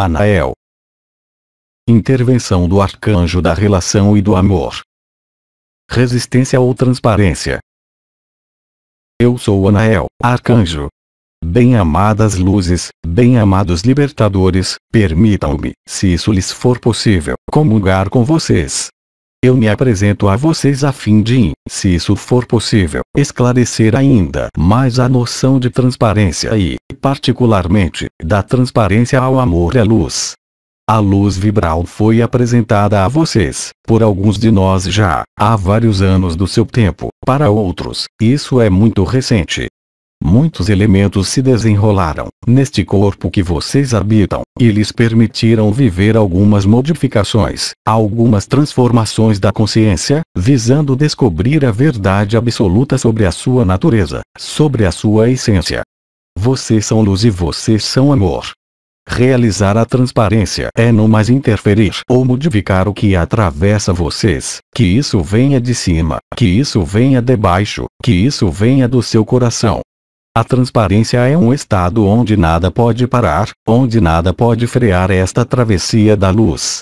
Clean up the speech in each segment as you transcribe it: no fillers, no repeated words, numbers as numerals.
Anael. Intervenção do arcanjo da relação e do amor. Resistência ou transparência. Eu sou Anael, arcanjo. Bem-amadas luzes, bem-amados libertadores, permitam-me, se isso lhes for possível, comungar com vocês. Eu me apresento a vocês a fim de, se isso for possível, esclarecer ainda mais a noção de transparência e, particularmente, da transparência ao amor e à luz. A luz vibral foi apresentada a vocês, por alguns de nós já, há vários anos do seu tempo, para outros, isso é muito recente. Muitos elementos se desenrolaram, neste corpo que vocês habitam, e lhes permitiram viver algumas modificações, algumas transformações da consciência, visando descobrir a verdade absoluta sobre a sua natureza, sobre a sua essência. Vocês são luz e vocês são amor. Realizar a transparência é não mais interferir ou modificar o que atravessa vocês, que isso venha de cima, que isso venha de baixo, que isso venha do seu coração. A transparência é um estado onde nada pode parar, onde nada pode frear esta travessia da luz.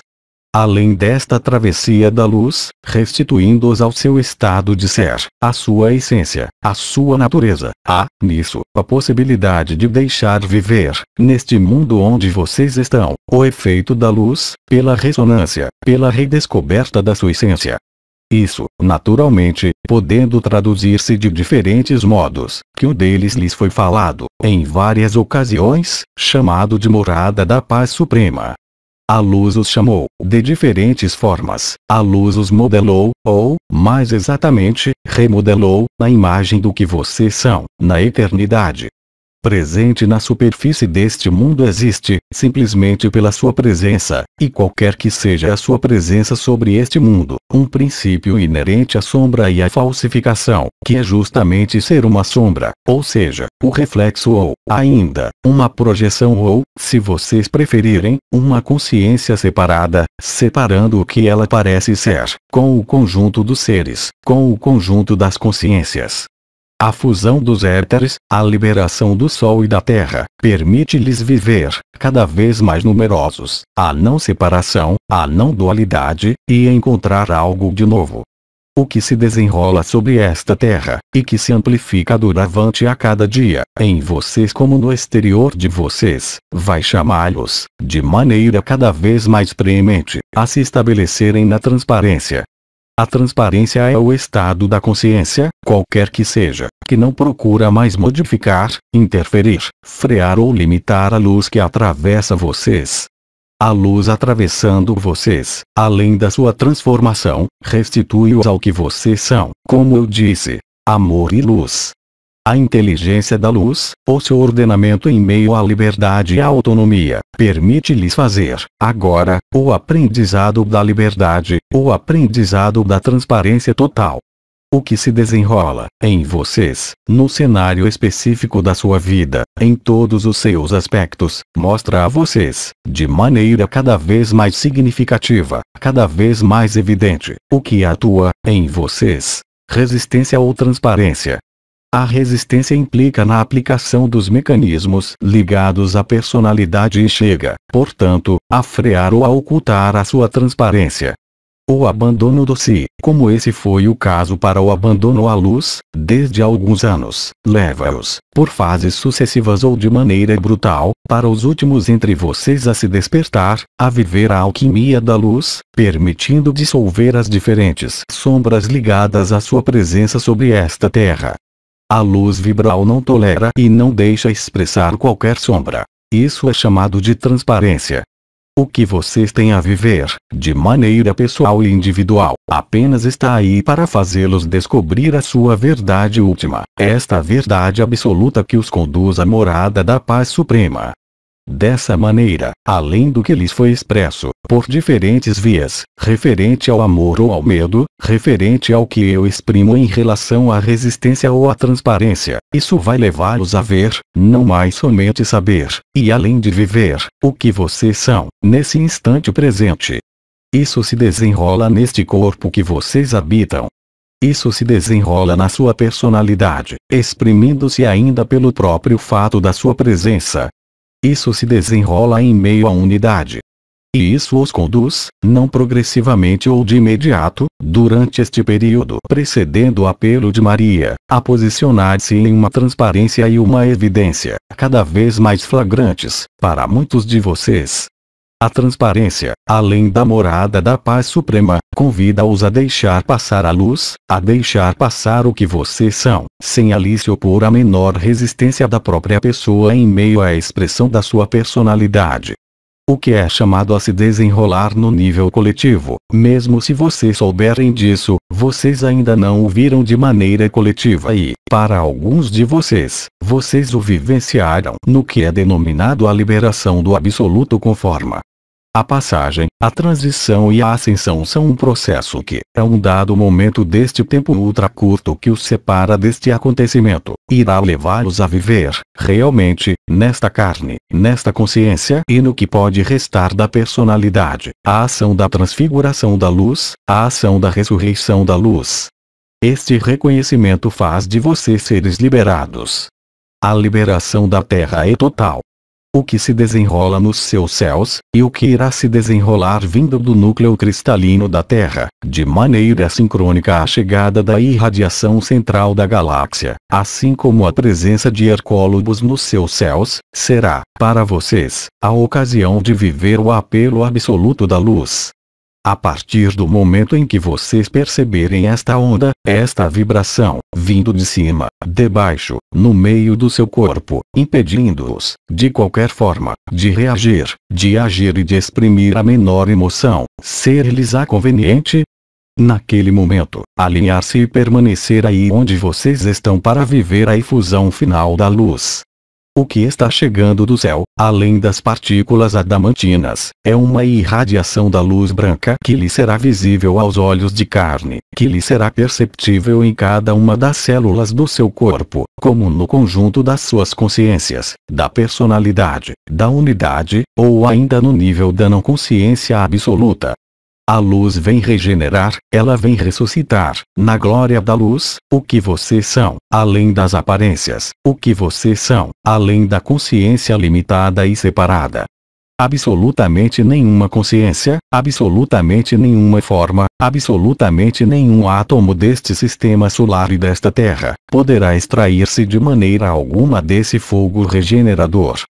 Além desta travessia da luz, restituindo-os ao seu estado de ser, à sua essência, à sua natureza, há, nisso, a possibilidade de deixar viver, neste mundo onde vocês estão, o efeito da luz, pela ressonância, pela redescoberta da sua essência. Isso, naturalmente, podendo traduzir-se de diferentes modos, que um deles lhes foi falado, em várias ocasiões, chamado de morada da paz suprema. A luz os chamou, de diferentes formas, a luz os modelou, ou, mais exatamente, remodelou, na imagem do que vocês são, na eternidade. Presente na superfície deste mundo existe, simplesmente pela sua presença, e qualquer que seja a sua presença sobre este mundo, um princípio inerente à sombra e à falsificação, que é justamente ser uma sombra, ou seja, o reflexo ou, ainda, uma projeção ou, se vocês preferirem, uma consciência separada, separando o que ela parece ser, com o conjunto dos seres, com o conjunto das consciências. A fusão dos éteres, a liberação do Sol e da Terra, permite-lhes viver, cada vez mais numerosos, a não separação, a não dualidade, e encontrar algo de novo. O que se desenrola sobre esta Terra, e que se amplifica doravante a cada dia, em vocês como no exterior de vocês, vai chamá-los, de maneira cada vez mais preemente, a se estabelecerem na transparência. A transparência é o estado da consciência, qualquer que seja, que não procura mais modificar, interferir, frear ou limitar a luz que atravessa vocês. A luz atravessando vocês, além da sua transformação, restitui-os ao que vocês são, como eu disse, amor e luz. A inteligência da luz, o seu ordenamento em meio à liberdade e à autonomia, permite-lhes fazer, agora, o aprendizado da liberdade, o aprendizado da transparência total. O que se desenrola, em vocês, no cenário específico da sua vida, em todos os seus aspectos, mostra a vocês, de maneira cada vez mais significativa, cada vez mais evidente, o que atua, em vocês. Resistência ou transparência. A resistência implica na aplicação dos mecanismos ligados à personalidade e chega, portanto, a frear ou a ocultar a sua transparência. O abandono do si, como esse foi o caso para o abandono à luz, desde alguns anos, leva-os, por fases sucessivas ou de maneira brutal, para os últimos entre vocês a se despertar, a viver a alquimia da luz, permitindo dissolver as diferentes sombras ligadas à sua presença sobre esta terra. A luz vibral não tolera e não deixa expressar qualquer sombra. Isso é chamado de transparência. O que vocês têm a viver, de maneira pessoal e individual, apenas está aí para fazê-los descobrir a sua verdade última, esta verdade absoluta que os conduz à morada da paz suprema. Dessa maneira, além do que lhes foi expresso, por diferentes vias, referente ao amor ou ao medo, referente ao que eu exprimo em relação à resistência ou à transparência, isso vai levá-los a ver, não mais somente saber, e além de viver, o que vocês são, nesse instante presente. Isso se desenrola neste corpo que vocês habitam. Isso se desenrola na sua personalidade, exprimindo-se ainda pelo próprio fato da sua presença. Isso se desenrola em meio à unidade. E isso os conduz, não progressivamente ou de imediato, durante este período precedendo o apelo de Maria, a posicionar-se em uma transparência e uma evidência, cada vez mais flagrantes, para muitos de vocês. A transparência, além da morada da paz suprema, convida-os a deixar passar a luz, a deixar passar o que vocês são, sem ali se opor à menor resistência da própria pessoa em meio à expressão da sua personalidade. O que é chamado a se desenrolar no nível coletivo, mesmo se vocês souberem disso, vocês ainda não o viram de maneira coletiva e, para alguns de vocês, vocês o vivenciaram no que é denominado a liberação do absoluto com forma. A passagem, a transição e a ascensão são um processo que, a um dado momento deste tempo ultra curto que os separa deste acontecimento, irá levá-los a viver, realmente, nesta carne, nesta consciência e no que pode restar da personalidade, a ação da transfiguração da luz, a ação da ressurreição da luz. Este reconhecimento faz de vocês seres liberados. A liberação da Terra é total. O que se desenrola nos seus céus, e o que irá se desenrolar vindo do núcleo cristalino da Terra, de maneira sincrônica à chegada da irradiação central da galáxia, assim como a presença de Hercólobos nos seus céus, será, para vocês, a ocasião de viver o apelo absoluto da luz. A partir do momento em que vocês perceberem esta onda, esta vibração, vindo de cima, de baixo, no meio do seu corpo, impedindo-os, de qualquer forma, de reagir, de agir e de exprimir a menor emoção, ser-lhes-á conveniente? Naquele momento, alinhar-se e permanecer aí onde vocês estão para viver a efusão final da luz. O que está chegando do céu, além das partículas adamantinas, é uma irradiação da luz branca que lhe será visível aos olhos de carne, que lhe será perceptível em cada uma das células do seu corpo, como no conjunto das suas consciências, da personalidade, da unidade, ou ainda no nível da não consciência absoluta. A luz vem regenerar, ela vem ressuscitar, na glória da luz, o que vocês são, além das aparências, o que vocês são, além da consciência limitada e separada. Absolutamente nenhuma consciência, absolutamente nenhuma forma, absolutamente nenhum átomo deste sistema solar e desta Terra, poderá extrair-se de maneira alguma desse fogo regenerador.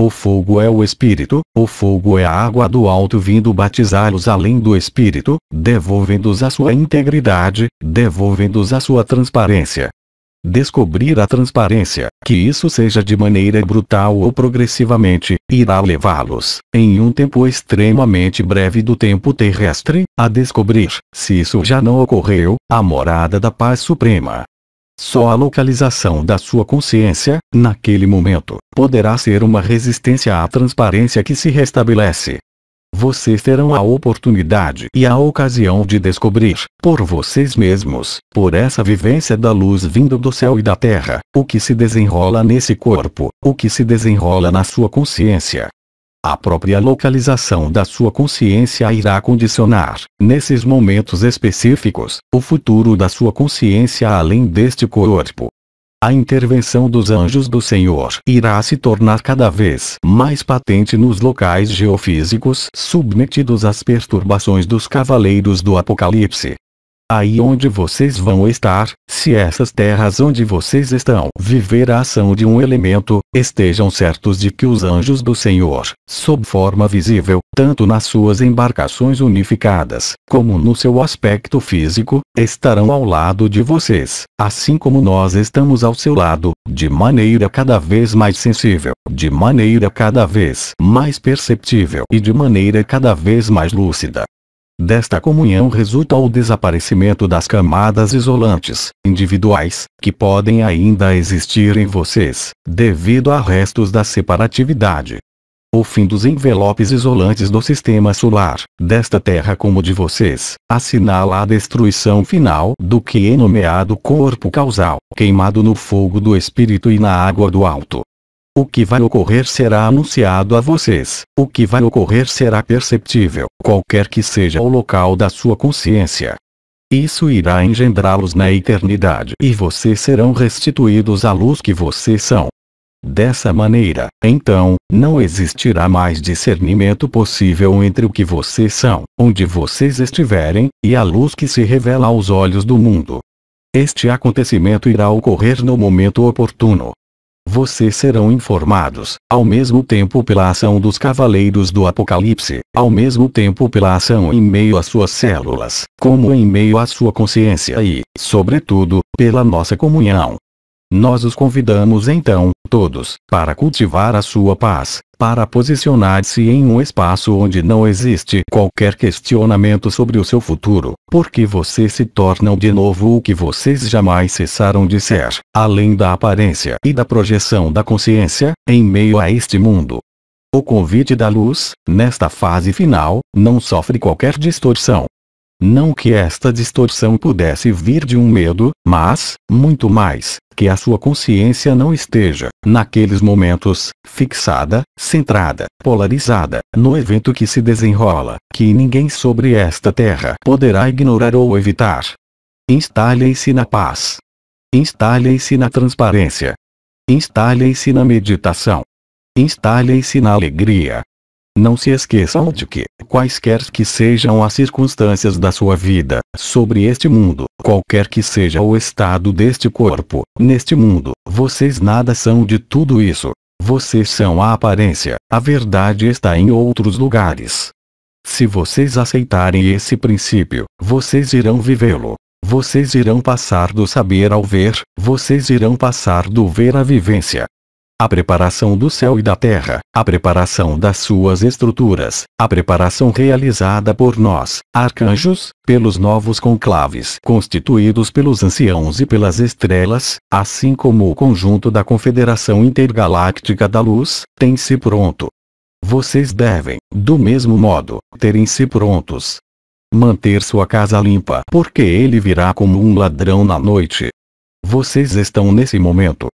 O fogo é o Espírito, o fogo é a água do alto vindo batizá-los além do Espírito, devolvendo-os a sua integridade, devolvendo-os a sua transparência. Descobrir a transparência, que isso seja de maneira brutal ou progressivamente, irá levá-los, em um tempo extremamente breve do tempo terrestre, a descobrir, se isso já não ocorreu, a morada da paz suprema. Só a localização da sua consciência, naquele momento, poderá ser uma resistência à transparência que se restabelece. Vocês terão a oportunidade e a ocasião de descobrir, por vocês mesmos, por essa vivência da luz vindo do céu e da terra, o que se desenrola nesse corpo, o que se desenrola na sua consciência. A própria localização da sua consciência irá condicionar, nesses momentos específicos, o futuro da sua consciência além deste corpo. A intervenção dos anjos do Senhor irá se tornar cada vez mais patente nos locais geofísicos submetidos às perturbações dos cavaleiros do Apocalipse. Aí onde vocês vão estar, se essas terras onde vocês estão viver a ação de um elemento, estejam certos de que os anjos do Senhor, sob forma visível, tanto nas suas embarcações unificadas, como no seu aspecto físico, estarão ao lado de vocês, assim como nós estamos ao seu lado, de maneira cada vez mais sensível, de maneira cada vez mais perceptível e de maneira cada vez mais lúcida. Desta comunhão resulta o desaparecimento das camadas isolantes, individuais, que podem ainda existir em vocês, devido a restos da separatividade. O fim dos envelopes isolantes do sistema solar, desta Terra como de vocês, assinala a destruição final do que é nomeado corpo causal, queimado no fogo do Espírito e na água do alto. O que vai ocorrer será anunciado a vocês, o que vai ocorrer será perceptível, qualquer que seja o local da sua consciência. Isso irá engendrá-los na eternidade e vocês serão restituídos à luz que vocês são. Dessa maneira, então, não existirá mais discernimento possível entre o que vocês são, onde vocês estiverem, e a luz que se revela aos olhos do mundo. Este acontecimento irá ocorrer no momento oportuno. Vocês serão informados, ao mesmo tempo pela ação dos Cavaleiros do Apocalipse, ao mesmo tempo pela ação em meio às suas células, como em meio à sua consciência e, sobretudo, pela nossa comunhão. Nós os convidamos então, todos, para cultivar a sua paz, para posicionar-se em um espaço onde não existe qualquer questionamento sobre o seu futuro, porque vocês se tornam de novo o que vocês jamais cessaram de ser, além da aparência e da projeção da consciência, em meio a este mundo. O convite da luz, nesta fase final, não sofre qualquer distorção. Não que esta distorção pudesse vir de um medo, mas, muito mais, que a sua consciência não esteja, naqueles momentos, fixada, centrada, polarizada, no evento que se desenrola, que ninguém sobre esta terra poderá ignorar ou evitar. Instalem-se na paz. Instalem-se na transparência. Instalem-se na meditação. Instalem-se na alegria. Não se esqueçam de que, quaisquer que sejam as circunstâncias da sua vida, sobre este mundo, qualquer que seja o estado deste corpo, neste mundo, vocês nada são de tudo isso. Vocês são a aparência, a verdade está em outros lugares. Se vocês aceitarem esse princípio, vocês irão vivê-lo. Vocês irão passar do saber ao ver, vocês irão passar do ver à vivência. A preparação do céu e da terra, a preparação das suas estruturas, a preparação realizada por nós, arcanjos, pelos novos conclaves constituídos pelos anciãos e pelas estrelas, assim como o conjunto da Confederação Intergaláctica da Luz, tem-se pronto. Vocês devem, do mesmo modo, terem-se prontos. Manter sua casa limpa, porque ele virá como um ladrão na noite. Vocês estão nesse momento.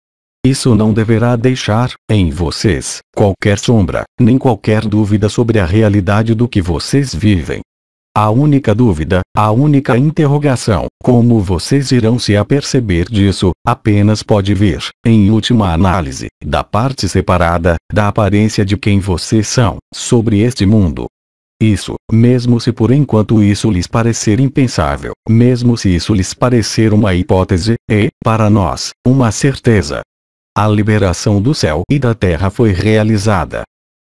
Isso não deverá deixar, em vocês, qualquer sombra, nem qualquer dúvida sobre a realidade do que vocês vivem. A única dúvida, a única interrogação, como vocês irão se aperceber disso, apenas pode vir, em última análise, da parte separada, da aparência de quem vocês são, sobre este mundo. Isso, mesmo se por enquanto isso lhes parecer impensável, mesmo se isso lhes parecer uma hipótese, é, para nós, uma certeza. A liberação do céu e da terra foi realizada.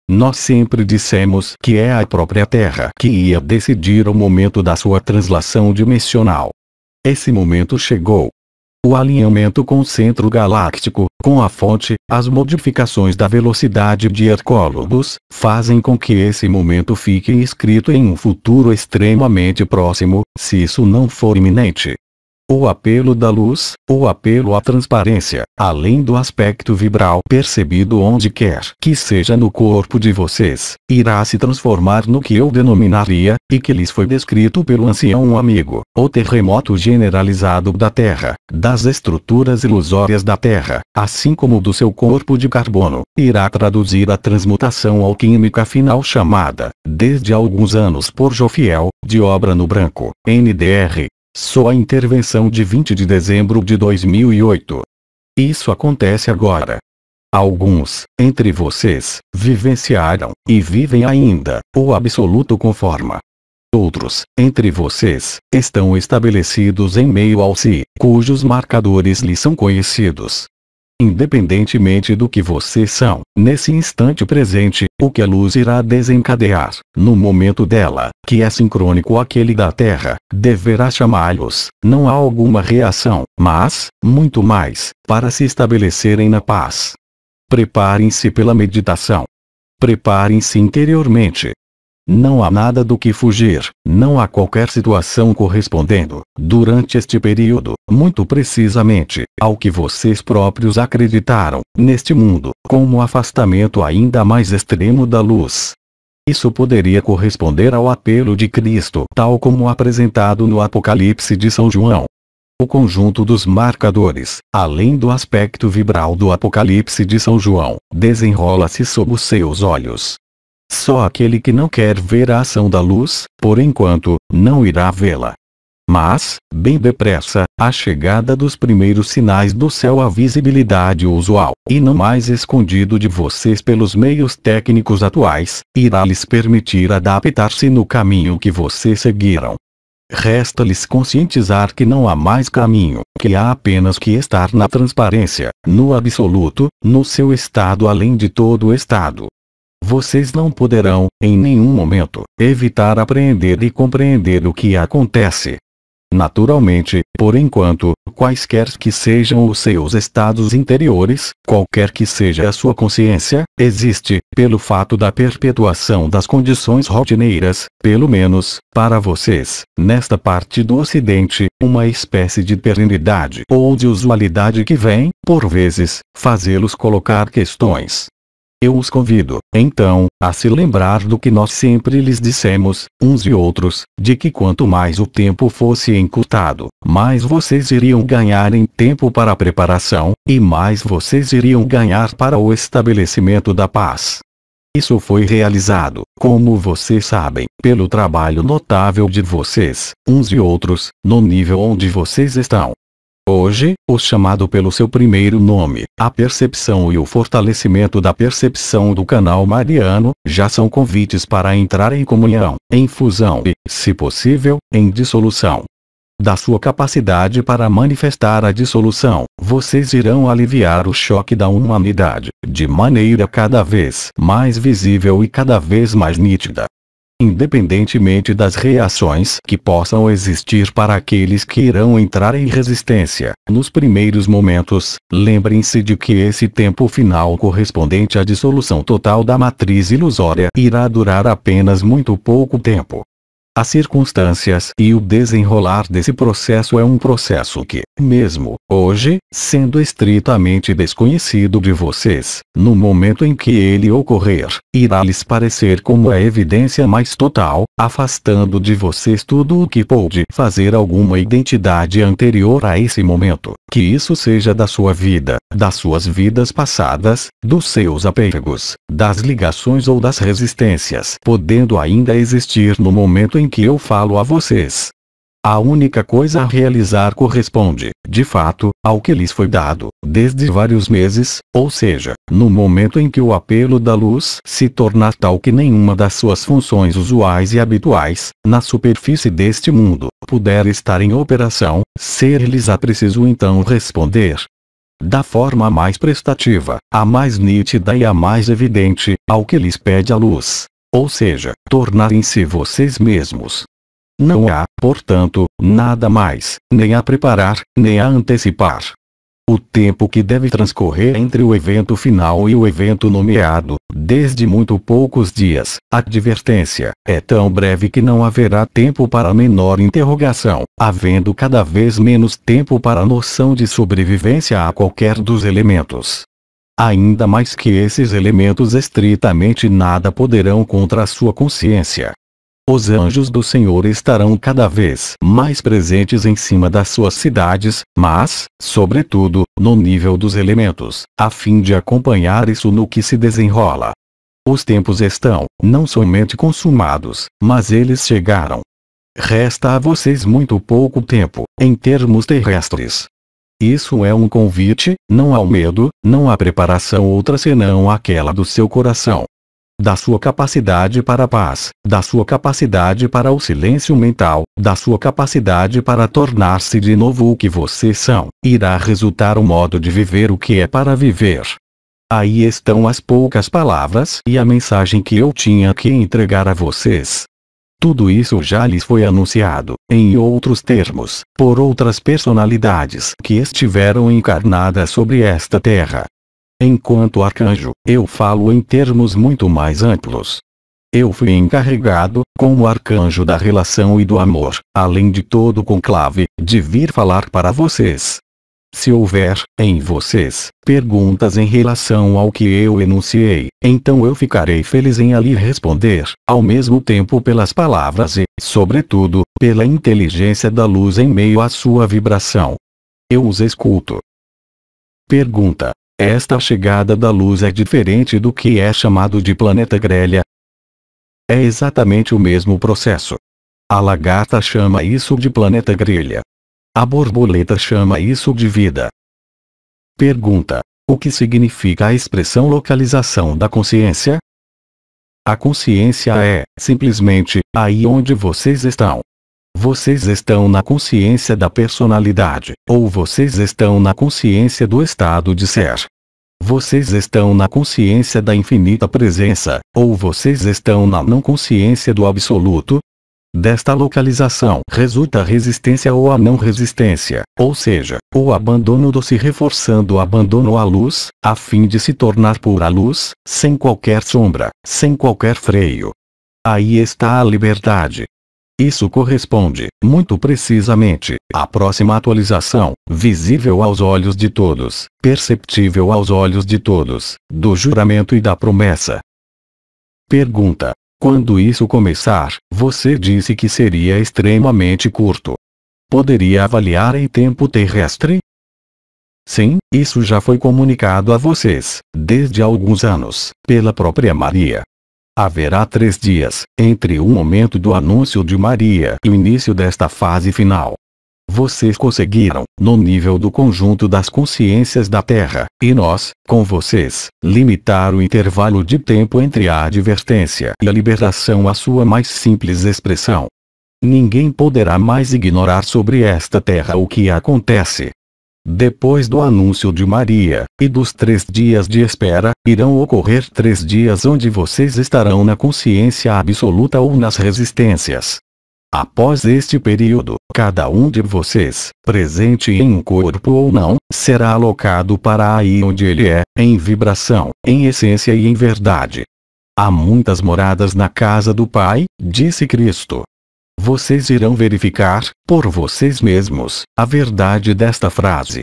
Nós sempre dissemos que é a própria terra que ia decidir o momento da sua translação dimensional. Esse momento chegou. O alinhamento com o centro galáctico, com a fonte, as modificações da velocidade de Hercólogos, fazem com que esse momento fique escrito em um futuro extremamente próximo, se isso não for iminente. O apelo da luz, o apelo à transparência, além do aspecto vibral percebido onde quer que seja no corpo de vocês, irá se transformar no que eu denominaria, e que lhes foi descrito pelo ancião amigo, o terremoto generalizado da Terra, das estruturas ilusórias da Terra, assim como do seu corpo de carbono, irá traduzir a transmutação alquímica final chamada, desde alguns anos por Jofiel, de Obra no Branco, NDR. Só a intervenção de 20 de dezembro de 2008. Isso acontece agora. Alguns, entre vocês, vivenciaram, e vivem ainda, o absoluto com forma. Outros, entre vocês, estão estabelecidos em meio ao si, cujos marcadores lhes são conhecidos. Independentemente do que vocês são, nesse instante presente, o que a luz irá desencadear, no momento dela, que é sincrônico àquele da Terra, deverá chamá-los, não há alguma reação, mas, muito mais, para se estabelecerem na paz. Preparem-se pela meditação. Preparem-se interiormente. Não há nada do que fugir, não há qualquer situação correspondendo, durante este período, muito precisamente, ao que vocês próprios acreditaram, neste mundo, como um afastamento ainda mais extremo da luz. Isso poderia corresponder ao apelo de Cristo, tal como apresentado no Apocalipse de São João. O conjunto dos marcadores, além do aspecto vibral do Apocalipse de São João, desenrola-se sob os seus olhos. Só aquele que não quer ver a ação da luz, por enquanto, não irá vê-la. Mas, bem depressa, a chegada dos primeiros sinais do céu, a visibilidade usual, e não mais escondido de vocês pelos meios técnicos atuais, irá lhes permitir adaptar-se no caminho que vocês seguiram. Resta-lhes conscientizar que não há mais caminho, que há apenas que estar na transparência, no absoluto, no seu estado além de todo o estado. Vocês não poderão, em nenhum momento, evitar apreender e compreender o que acontece. Naturalmente, por enquanto, quaisquer que sejam os seus estados interiores, qualquer que seja a sua consciência, existe, pelo fato da perpetuação das condições rotineiras, pelo menos, para vocês, nesta parte do Ocidente, uma espécie de perenidade ou de usualidade que vem, por vezes, fazê-los colocar questões. Eu os convido, então, a se lembrar do que nós sempre lhes dissemos, uns e outros, de que quanto mais o tempo fosse encurtado, mais vocês iriam ganhar em tempo para a preparação, e mais vocês iriam ganhar para o estabelecimento da paz. Isso foi realizado, como vocês sabem, pelo trabalho notável de vocês, uns e outros, no nível onde vocês estão. Hoje, o chamado pelo seu primeiro nome, a percepção e o fortalecimento da percepção do canal mariano, já são convites para entrar em comunhão, em fusão e, se possível, em dissolução. Da sua capacidade para manifestar a dissolução, vocês irão aliviar o choque da humanidade, de maneira cada vez mais visível e cada vez mais nítida. Independentemente das reações que possam existir para aqueles que irão entrar em resistência, nos primeiros momentos, lembrem-se de que esse tempo final correspondente à dissolução total da matriz ilusória irá durar apenas muito pouco tempo. As circunstâncias e o desenrolar desse processo é um processo que, mesmo hoje, sendo estritamente desconhecido de vocês, no momento em que ele ocorrer, irá lhes parecer como a evidência mais total, afastando de vocês tudo o que pôde fazer alguma identidade anterior a esse momento, que isso seja da sua vida, das suas vidas passadas, dos seus apegos, das ligações ou das resistências, podendo ainda existir no momento em que eu falo a vocês. A única coisa a realizar corresponde, de fato, ao que lhes foi dado, desde vários meses, ou seja, no momento em que o apelo da luz se tornar tal que nenhuma das suas funções usuais e habituais, na superfície deste mundo, puder estar em operação, ser-lhes preciso então responder. Da forma mais prestativa, a mais nítida e a mais evidente, ao que lhes pede a luz. Ou seja, tornarem-se vocês mesmos. Não há, portanto, nada mais, nem a preparar, nem a antecipar. O tempo que deve transcorrer entre o evento final e o evento nomeado, desde muito poucos dias, advertência, é tão breve que não haverá tempo para a menor interrogação, havendo cada vez menos tempo para a noção de sobrevivência a qualquer dos elementos. Ainda mais que esses elementos estritamente nada poderão contra a sua consciência. Os anjos do Senhor estarão cada vez mais presentes em cima das suas cidades, mas, sobretudo, no nível dos elementos, a fim de acompanhar isso no que se desenrola. Os tempos estão, não somente consumados, mas eles chegaram. Resta a vocês muito pouco tempo, em termos terrestres. Isso é um convite, não ao medo, não há preparação outra senão aquela do seu coração. Da sua capacidade para a paz, da sua capacidade para o silêncio mental, da sua capacidade para tornar-se de novo o que vocês são, irá resultar o modo de viver o que é para viver. Aí estão as poucas palavras e a mensagem que eu tinha que entregar a vocês. Tudo isso já lhes foi anunciado, em outros termos, por outras personalidades que estiveram encarnadas sobre esta terra. Enquanto arcanjo, eu falo em termos muito mais amplos. Eu fui encarregado, como arcanjo da relação e do amor, além de todo o conclave, de vir falar para vocês. Se houver, em vocês, perguntas em relação ao que eu enunciei, então eu ficarei feliz em ali responder, ao mesmo tempo pelas palavras e, sobretudo, pela inteligência da luz em meio à sua vibração. Eu os escuto. Pergunta: esta chegada da luz é diferente do que é chamado de planeta grelha? É exatamente o mesmo processo. A lagarta chama isso de planeta grelha. A borboleta chama isso de vida. Pergunta: o que significa a expressão localização da consciência? A consciência é, simplesmente, aí onde vocês estão. Vocês estão na consciência da personalidade, ou vocês estão na consciência do estado de ser. Vocês estão na consciência da infinita presença, ou vocês estão na não consciência do absoluto? Desta localização resulta a resistência ou a não resistência, ou seja, o abandono do se reforçando o abandono à luz, a fim de se tornar pura luz, sem qualquer sombra, sem qualquer freio. Aí está a liberdade. Isso corresponde, muito precisamente, à próxima atualização, visível aos olhos de todos, perceptível aos olhos de todos, do juramento e da promessa. Pergunta: quando isso começar? Você disse que seria extremamente curto. Poderia avaliar em tempo terrestre? Sim, isso já foi comunicado a vocês, desde há alguns anos, pela própria Maria. Haverá 3 dias, entre o momento do anúncio de Maria e o início desta fase final. Vocês conseguiram, no nível do conjunto das consciências da Terra, e nós, com vocês, limitar o intervalo de tempo entre a advertência e a liberação à sua mais simples expressão. Ninguém poderá mais ignorar sobre esta Terra o que acontece. Depois do anúncio de Maria, e dos 3 dias de espera, irão ocorrer 3 dias onde vocês estarão na consciência absoluta ou nas resistências. Após este período, cada um de vocês, presente em um corpo ou não, será alocado para aí onde ele é, em vibração, em essência e em verdade. Há muitas moradas na casa do Pai, disse Cristo. Vocês irão verificar, por vocês mesmos, a verdade desta frase.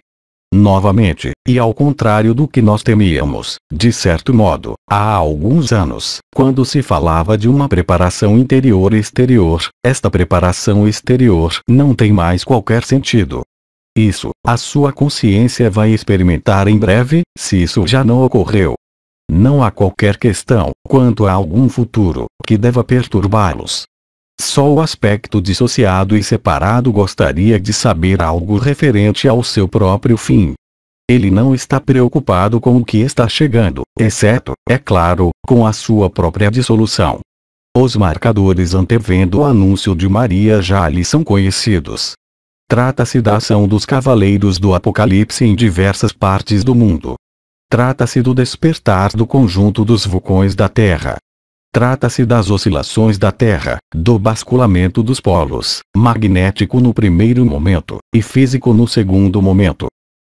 Novamente, e ao contrário do que nós temíamos, de certo modo, há alguns anos, quando se falava de uma preparação interior e exterior, esta preparação exterior não tem mais qualquer sentido. Isso, a sua consciência vai experimentar em breve, se isso já não ocorreu. Não há qualquer questão, quanto a algum futuro, que deva perturbá-los. Só o aspecto dissociado e separado gostaria de saber algo referente ao seu próprio fim. Ele não está preocupado com o que está chegando, exceto, é claro, com a sua própria dissolução. Os marcadores antevendo o anúncio de Maria já lhe são conhecidos. Trata-se da ação dos cavaleiros do Apocalipse em diversas partes do mundo. Trata-se do despertar do conjunto dos vulcões da Terra. Trata-se das oscilações da Terra, do basculamento dos polos, magnético no primeiro momento, e físico no segundo momento.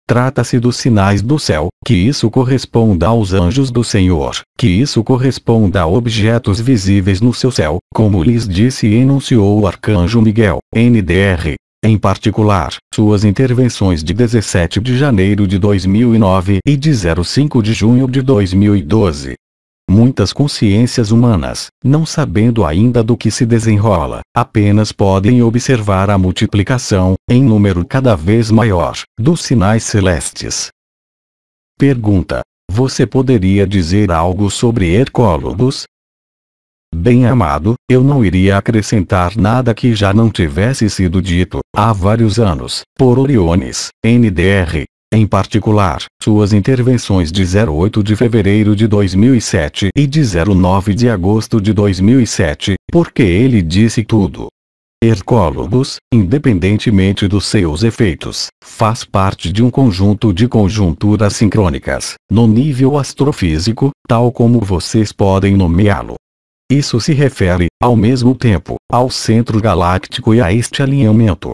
Trata-se dos sinais do céu, que isso corresponda aos anjos do Senhor, que isso corresponda a objetos visíveis no seu céu, como lhes disse e enunciou o arcanjo Miguel, NDR. Em particular, suas intervenções de 17 de janeiro de 2009 e de 05 de junho de 2012. Muitas consciências humanas, não sabendo ainda do que se desenrola, apenas podem observar a multiplicação, em número cada vez maior, dos sinais celestes. Pergunta: você poderia dizer algo sobre Hercólogos? Bem-amado, eu não iria acrescentar nada que já não tivesse sido dito, há vários anos, por Oriones, NDR. Em particular, suas intervenções de 08 de fevereiro de 2007 e de 09 de agosto de 2007, porque ele disse tudo. Hercólogos, independentemente dos seus efeitos, faz parte de um conjunto de conjunturas sincrônicas, no nível astrofísico, tal como vocês podem nomeá-lo. Isso se refere, ao mesmo tempo, ao centro galáctico e a este alinhamento.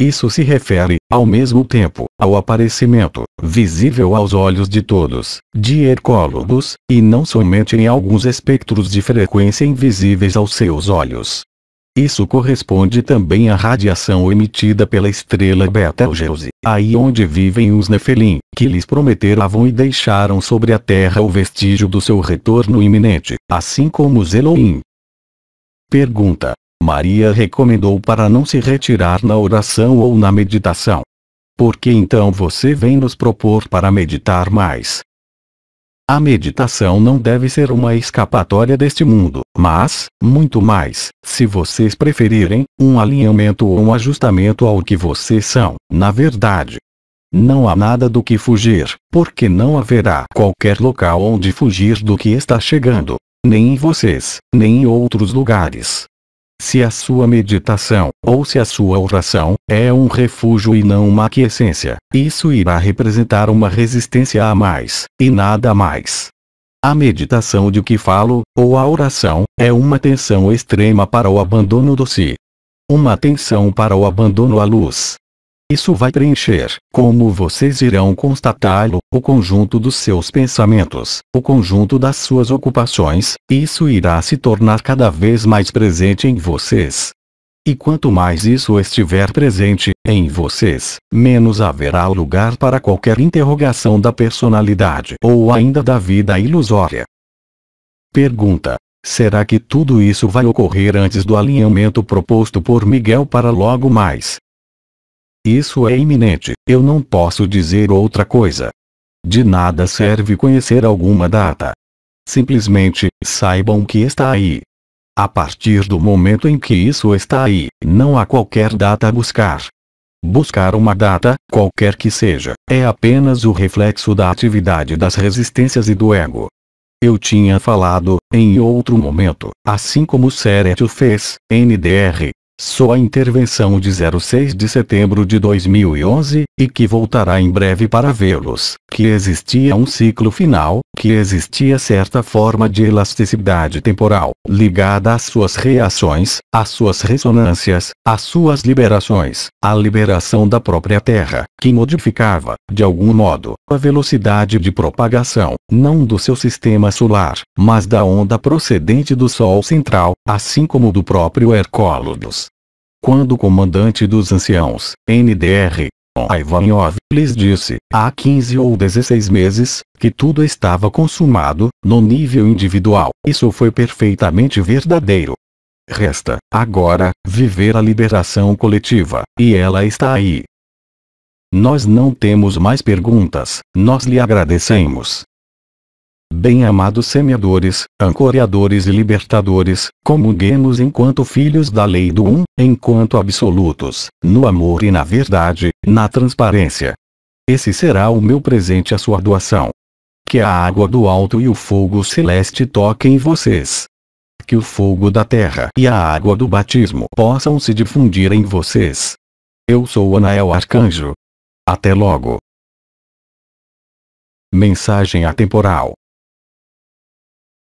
Isso se refere, ao mesmo tempo, ao aparecimento, visível aos olhos de todos, de Hercólogos, e não somente em alguns espectros de frequência invisíveis aos seus olhos. Isso corresponde também à radiação emitida pela estrela Betelgeuse, aí onde vivem os Nefelim, que lhes prometavam e deixaram sobre a terra o vestígio do seu retorno iminente, assim como os Elohim. Pergunta: Maria recomendou para não se retirar na oração ou na meditação. Por que então você vem nos propor para meditar mais? A meditação não deve ser uma escapatória deste mundo, mas, muito mais, se vocês preferirem, um alinhamento ou um ajustamento ao que vocês são, na verdade. Não há nada do que fugir, porque não haverá qualquer local onde fugir do que está chegando, nem em vocês, nem em outros lugares. Se a sua meditação, ou se a sua oração, é um refúgio e não uma aquiescência, isso irá representar uma resistência a mais, e nada mais. A meditação de que falo, ou a oração, é uma tensão extrema para o abandono do si. Uma tensão para o abandono à luz. Isso vai preencher, como vocês irão constatá-lo, o conjunto dos seus pensamentos, o conjunto das suas ocupações, isso irá se tornar cada vez mais presente em vocês. E quanto mais isso estiver presente, em vocês, menos haverá lugar para qualquer interrogação da personalidade ou ainda da vida ilusória. Pergunta: será que tudo isso vai ocorrer antes do alinhamento proposto por Miguel para logo mais? Isso é iminente, eu não posso dizer outra coisa. De nada serve conhecer alguma data. Simplesmente, saibam que está aí. A partir do momento em que isso está aí, não há qualquer data a buscar. Buscar uma data, qualquer que seja, é apenas o reflexo da atividade das resistências e do ego. Eu tinha falado, em outro momento, assim como Sérgio fez, NDR. Só a intervenção de 06 de setembro de 2011, e que voltará em breve para vê-los, que existia um ciclo final, que existia certa forma de elasticidade temporal, ligada às suas reações, às suas ressonâncias, às suas liberações, à liberação da própria Terra, que modificava, de algum modo, a velocidade de propagação, não do seu sistema solar, mas da onda procedente do Sol central, assim como do próprio Hercólodos. Quando o comandante dos anciãos, NDR, Ivanov, lhes disse, há 15 ou 16 meses, que tudo estava consumado, no nível individual, isso foi perfeitamente verdadeiro. Resta, agora, viver a liberação coletiva, e ela está aí. Nós não temos mais perguntas, nós lhe agradecemos. Bem-amados semeadores, ancoreadores e libertadores, comunguemos enquanto filhos da lei do Um, enquanto absolutos, no amor e na verdade, na transparência. Esse será o meu presente à sua doação. Que a água do alto e o fogo celeste toquem vocês. Que o fogo da terra e a água do batismo possam se difundir em vocês. Eu sou Anael Arcanjo. Até logo. Mensagem atemporal.